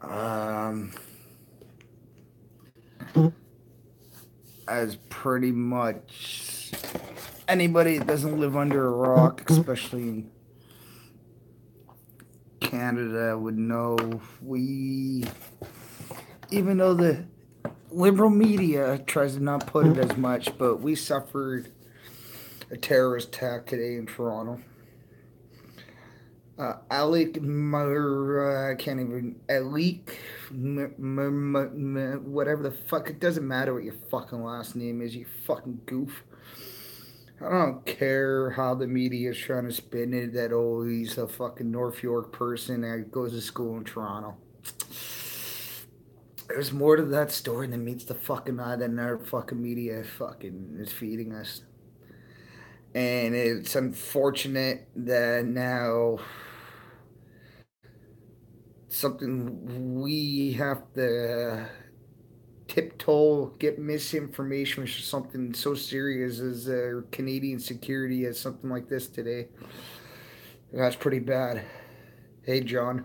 Um, as pretty much anybody that doesn't live under a rock, especially in Canada, would know, even though the liberal media tries to not put it as much, but we suffered a terrorist attack today in Toronto. I can't even, whatever the fuck, it doesn't matter what your fucking last name is, you fucking goof. I don't care how the media is trying to spin it that, oh, he's a fucking North York person that goes to school in Toronto. There's more to that story than meets the fucking eye than our fucking media fucking is feeding us. And it's unfortunate that now something we have to tiptoe get misinformation for something so serious as Canadian security as something like this today. That's pretty bad. Hey, John.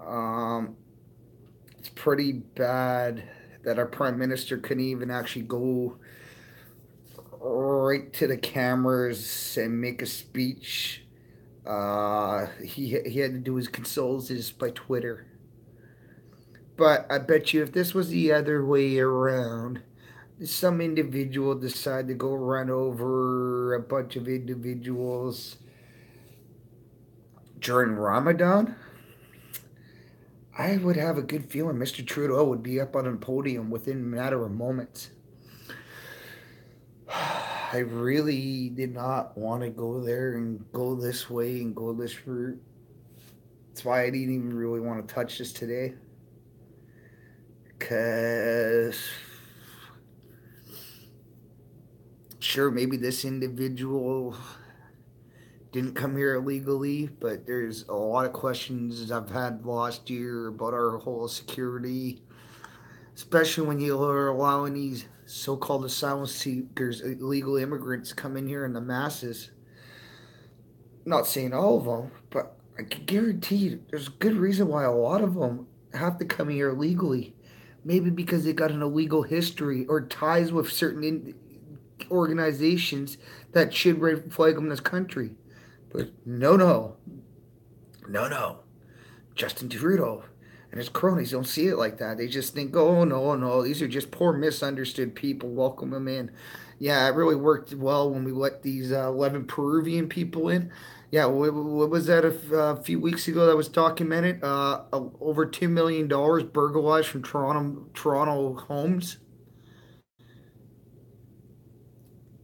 Um, it's pretty bad that our prime minister couldn't even actually go right to the cameras and make a speech. He had to do his condolences by Twitter. But I bet you if this was the other way around, some individual decide to go run over a bunch of individuals during Ramadan, I would have a good feeling Mr. Trudeau would be up on a podium within a matter of moments. I really did not want to go there and go this way and go this route. That's why I didn't even really want to touch this today. Because, sure, maybe this individual didn't come here illegally, but there's a lot of questions I've had last year about our whole security, especially when you are allowing these so-called asylum seekers, illegal immigrants, come in here in the masses. I'm not saying all of them, but I can guarantee you there's a good reason why a lot of them have to come here illegally. Maybe because they got an illegal history or ties with certain organizations that should red flag them in this country. But no. Justin Trudeau and his cronies don't see it like that. They just think, oh, no, these are just poor, misunderstood people. Welcome them in. Yeah, it really worked well when we let these 11 Peruvian people in. Yeah, what was that a few weeks ago that was documented? Over $2 million burglarized from Toronto homes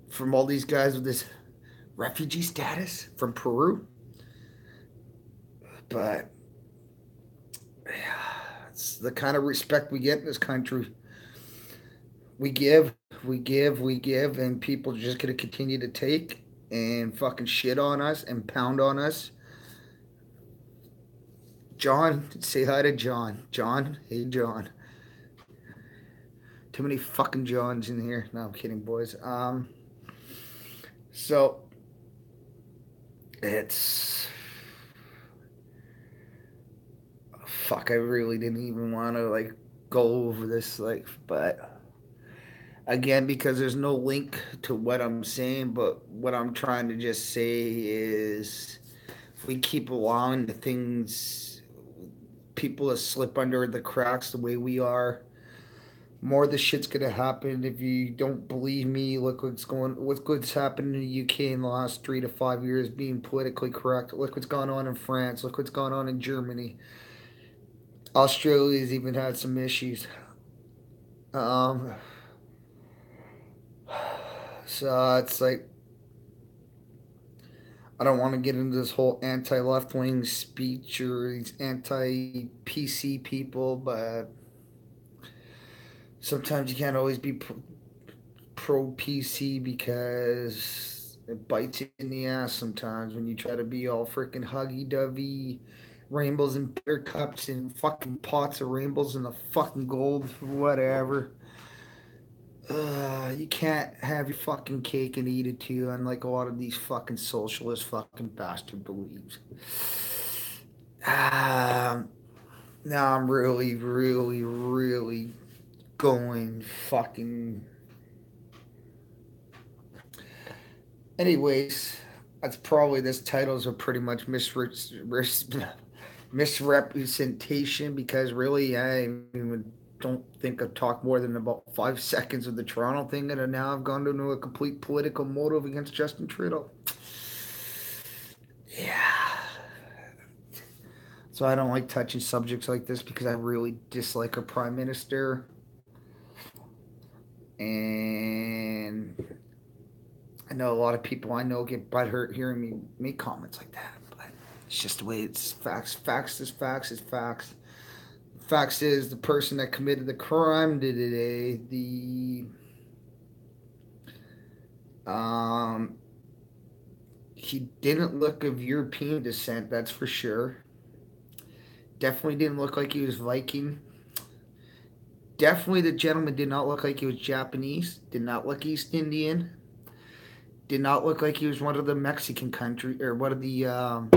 from all these guys with this refugee status from Peru. But yeah, it's the kind of respect we get in this country. We give, and people are just gonna continue to take and fucking shit on us and pound on us. John, say hi to John. John, hey John. Too many fucking Johns in here. No, I'm kidding, boys. So it's fuck. I really didn't even want to like go over this, like, but again, because there's no link to what I'm saying, but what I'm trying to just say is if we keep allowing the things, people to slip under the cracks the way we are, more of the shit's gonna happen. If you don't believe me, look what's happened in the UK in the last 3 to 5 years being politically correct. Look what's gone on in France. Look what's gone on in Germany. Australia's even had some issues. Um, so it's like I don't want to get into this whole anti-left wing speech or these anti-PC people, but sometimes you can't always be pro PC because it bites you in the ass sometimes when you try to be all freaking huggy dovey, rainbows and buttercups and fucking pots of rainbows and the fucking gold, whatever. You can't have your fucking cake and eat it too, unlike a lot of these fucking socialist fucking bastard believes. Um, Now I'm really, really, really going fucking. Anyways, that's probably this titles are pretty much misrepresentation because really I even don't think I've talked more than about 5 seconds of the Toronto thing, and now I've gone into a complete political motive against Justin Trudeau. Yeah. So I don't like touching subjects like this because I really dislike our prime minister, and I know a lot of people I know get butthurt hearing me make comments like that, but it's just the way it's facts. Facts is facts is facts. Facts is the person that committed the crime today, um, he didn't look of European descent, that's for sure. Definitely didn't look like he was Viking. Definitely the gentleman did not look like he was Japanese. Did not look East Indian. Did not look like he was one of the Mexican country or one of the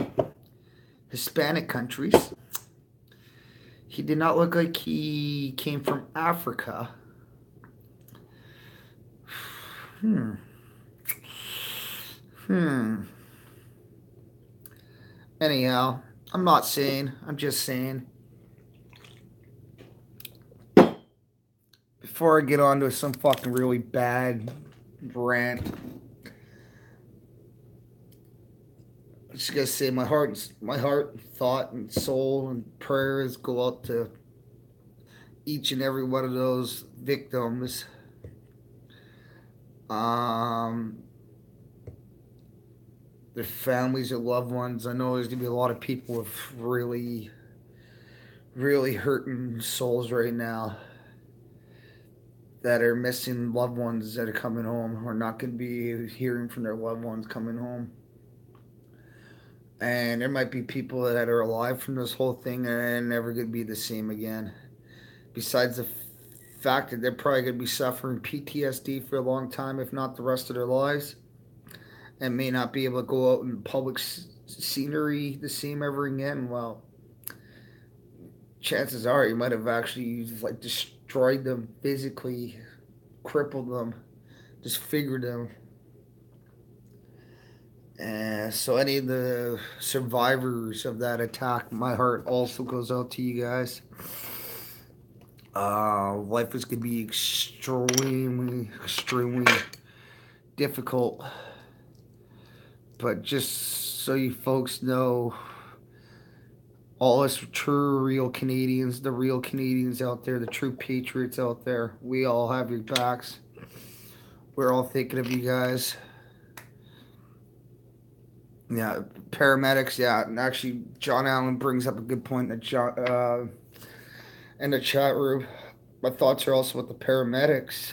Hispanic countries. He did not look like he came from Africa. Hmm. Hmm. Anyhow, I'm not saying. I'm just saying. Before I get on to some fucking really bad rant, I'm just gonna say my heart, thought, and soul and prayers go out to each and every one of those victims. Um, their families or loved ones. I know there's gonna be a lot of people with really, really hurting souls right now that are missing loved ones that are coming home or not gonna be hearing from their loved ones coming home. And there might be people that are alive from this whole thing and never gonna be the same again. Besides the fact that they're probably gonna be suffering PTSD for a long time, if not the rest of their lives, and may not be able to go out in public scenery the same ever again. Well, chances are you might have actually like destroyed them physically, crippled them, disfigured them. And so, any of the survivors of that attack, my heart also goes out to you guys. Life is going to be extremely, extremely difficult. But just so you folks know, all us true, real Canadians, the real Canadians out there, the true patriots out there, we all have your backs. We're all thinking of you guys. Yeah, paramedics. Yeah, and actually, John Allen brings up a good point in the chat room. My thoughts are also with the paramedics.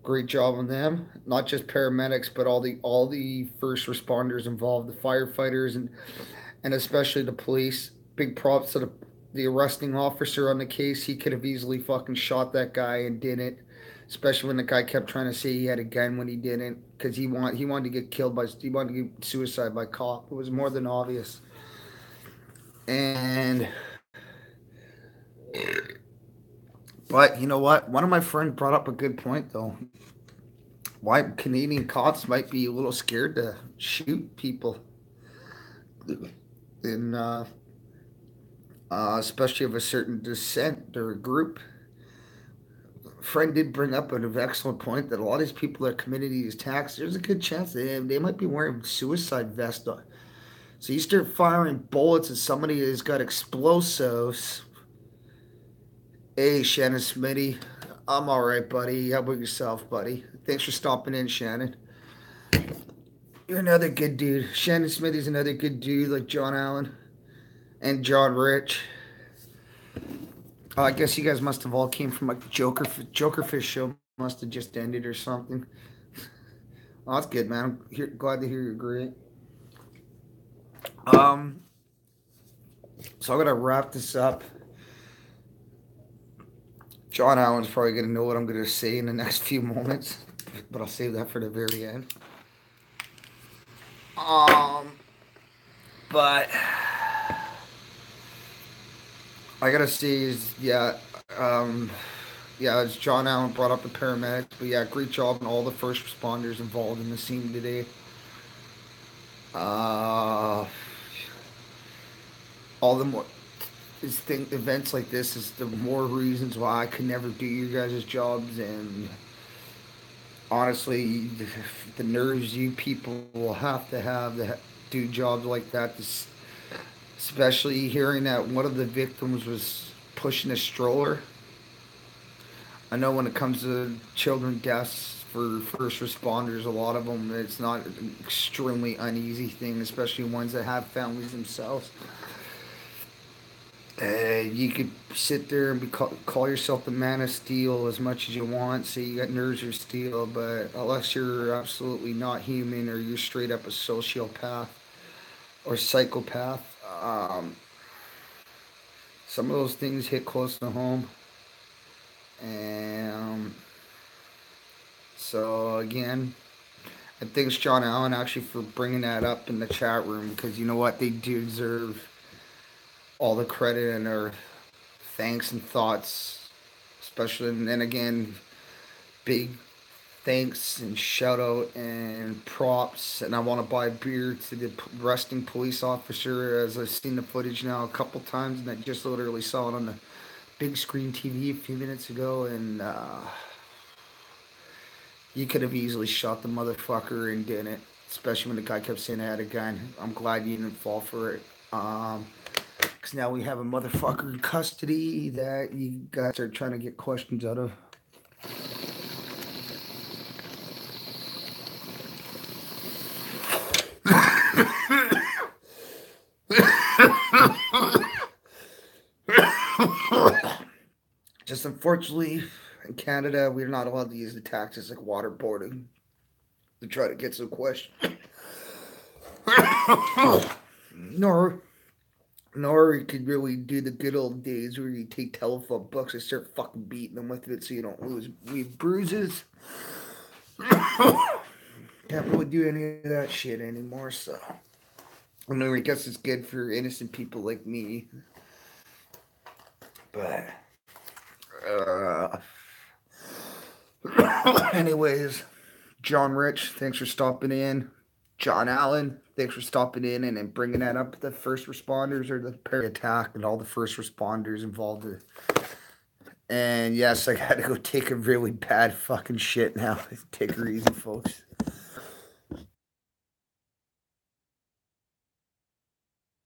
Great job on them. Not just paramedics, but all the first responders involved, the firefighters and especially the police. Big props to the arresting officer on the case. He could have easily fucking shot that guy and didn't. Especially when the guy kept trying to say he had a gun when he didn't, because he wanted to get killed by he wanted to get suicide by cop. It was more than obvious. And but you know what? One of my friends brought up a good point though. Why Canadian cops might be a little scared to shoot people in especially of a certain descent or group. Friend did bring up an excellent point that a lot of these people that committed these attacks, there's a good chance they might be wearing suicide vests on. So you start firing bullets at somebody who's got explosives. Hey, Shannon Smitty. I'm all right, buddy. How about yourself, buddy? Thanks for stopping in, Shannon. You're another good dude. Shannon Smitty's another good dude like John Allen and John Rich. I guess you guys must have all came from like the Jokerfish show. Must have just ended or something. Oh, that's good, man. Glad to hear you're great. Um, so I'm gonna wrap this up. John Allen's probably gonna know what I'm gonna say in the next few moments, but I'll save that for the very end. Um, but I gotta say is um, as John Allen brought up the paramedics, but yeah, great job on all the first responders involved in the scene today. Uh, all the more events like this is the more reasons why I could never do your guys' jobs, and honestly, the nerves you people will have to do jobs like that. Especially hearing that one of the victims was pushing a stroller. I know when it comes to children deaths for first responders, a lot of them, it's not an extremely uneasy thing, especially ones that have families themselves. You could sit there and call yourself the man of steel as much as you want, say you got nerves of steel, but unless you're absolutely not human or you're straight up a sociopath or psychopath, some of those things hit close to home. And so, again, and thanks, John Allen, actually, for bringing that up in the chat room because you know what? They do deserve all the credit and their thanks and thoughts, especially, and then again, big thanks and shout out and props. And I want to buy beer to the resting police officer as I've seen the footage now a couple times, and I just literally saw it on the big screen TV a few minutes ago, and you could have easily shot the motherfucker and didn't. Especially when the guy kept saying I had a gun. I'm glad you didn't fall for it. Because now we have a motherfucker in custody that you guys are trying to get questions out of. Just unfortunately, in Canada, we're not allowed to use the taxes like waterboarding to try to get some questions. nor, nor you could really do the good old days where you take telephone books and start fucking beating them with it so you don't leave bruises. Can't really do any of that shit anymore, so. I mean, I guess it's good for innocent people like me. But, uh, anyways, John Rich, thanks for stopping in. John Allen, thanks for stopping in and bringing that up. The first responders or the attack and all the first responders involved. And yes, I got to go take a really bad fucking shit now. Take her easy, folks.